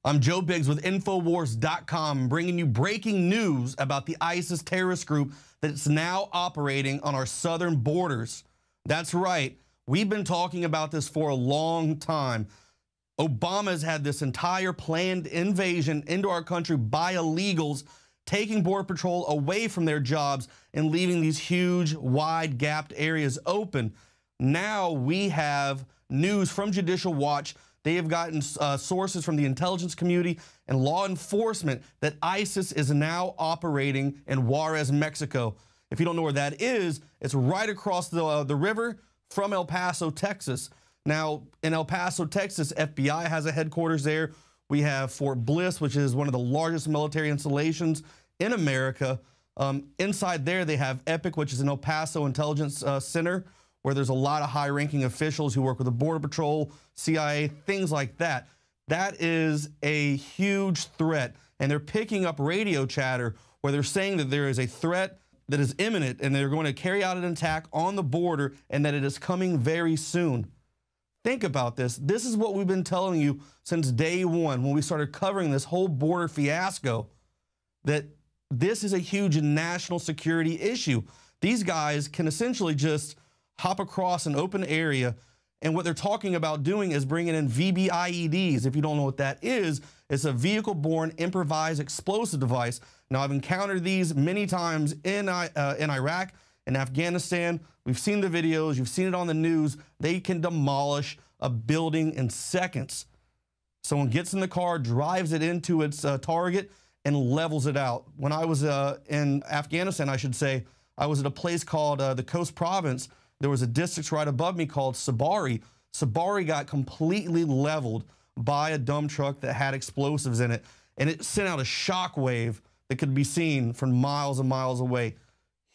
I'm Joe Biggs with Infowars.com, bringing you breaking news about the ISIS terrorist group that's now operating on our southern borders. That's right. We've been talking about this for a long time. Obama's had this entire planned invasion into our country by illegals, taking Border Patrol away from their jobs and leaving these huge, wide-gapped areas open. Now we have news from Judicial Watch. They have gotten sources from the intelligence community and law enforcement that ISIS is now operating in Juarez, Mexico. If you don't know where that is, it's right across the river from El Paso, Texas. Now, in El Paso, Texas, FBI has a headquarters there. We have Fort Bliss, which is one of the largest military installations in America. Inside there, they have EPIC, which is an El Paso Intelligence Center, where there's a lot of high-ranking officials who work with the Border Patrol, CIA, things like that. That is a huge threat, and they're picking up radio chatter where they're saying that there is a threat that is imminent, and they're going to carry out an attack on the border, and that it is coming very soon. Think about this. This is what we've been telling you since day one when we started covering this whole border fiasco, that this is a huge national security issue. These guys can essentially just hop across an open area, and what they're talking about doing is bringing in VBIEDs. If you don't know what that is, it's a vehicle-borne improvised explosive device. Now, I've encountered these many times in Iraq and Afghanistan. We've seen the videos. You've seen it on the news. They can demolish a building in seconds. Someone gets in the car, drives it into its target, and levels it out. When I was in Afghanistan, I should say, I was at a place called the Coast Province. There was a district right above me called Sabari. Sabari got completely leveled by a dump truck that had explosives in it, and it sent out a shock wave that could be seen from miles and miles away.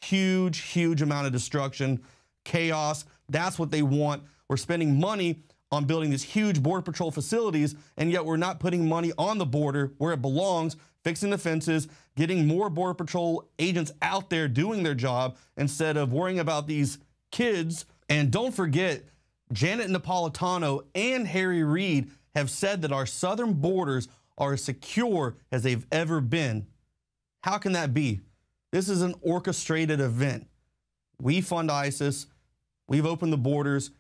Huge, huge amount of destruction, chaos. That's what they want. We're spending money on building these huge Border Patrol facilities, and yet we're not putting money on the border where it belongs, fixing the fences, getting more Border Patrol agents out there doing their job instead of worrying about these kids. And don't forget, Janet Napolitano and Harry Reid have said that our southern borders are as secure as they've ever been. How can that be? This is an orchestrated event. We fund ISIS. We've opened the borders.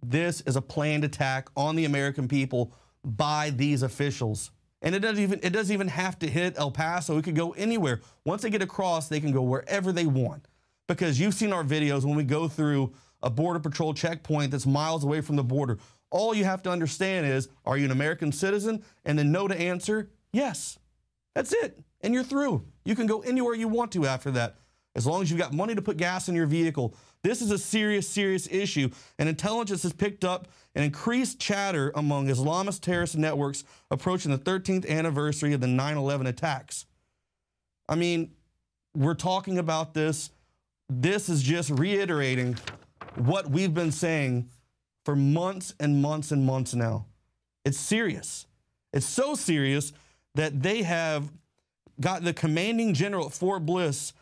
This is a planned attack on the American people by these officials. And it doesn't even have to hit El Paso. It could go anywhere. Once they get across, they can go wherever they want. Because you've seen our videos when we go through a Border Patrol checkpoint that's miles away from the border. All you have to understand is, are you an American citizen? And then know to answer, yes. That's it. And you're through. You can go anywhere you want to after that, as long as you've got money to put gas in your vehicle. This is a serious, serious issue. And intelligence has picked up an increased chatter among Islamist terrorist networks approaching the 13th anniversary of the 9/11 attacks. I mean, we're talking about this. This is just reiterating what we've been saying for months and months and months now. It's serious. It's so serious that they have got the commanding general at Fort Bliss.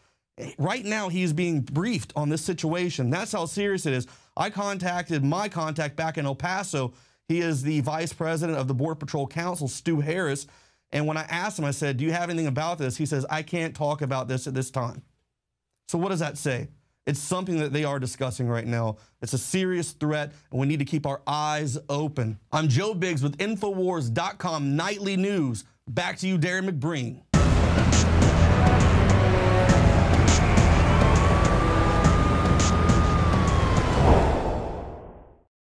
Right now, he's being briefed on this situation. That's how serious it is. I contacted my contact back in El Paso. He is the vice president of the Border Patrol Council, Stu Harris. And when I asked him, I said, do you have anything about this? He says, I can't talk about this at this time. So what does that say? It's something that they are discussing right now. It's a serious threat, and we need to keep our eyes open. I'm Joe Biggs with Infowars.com Nightly News. Back to you, Darren McBreen.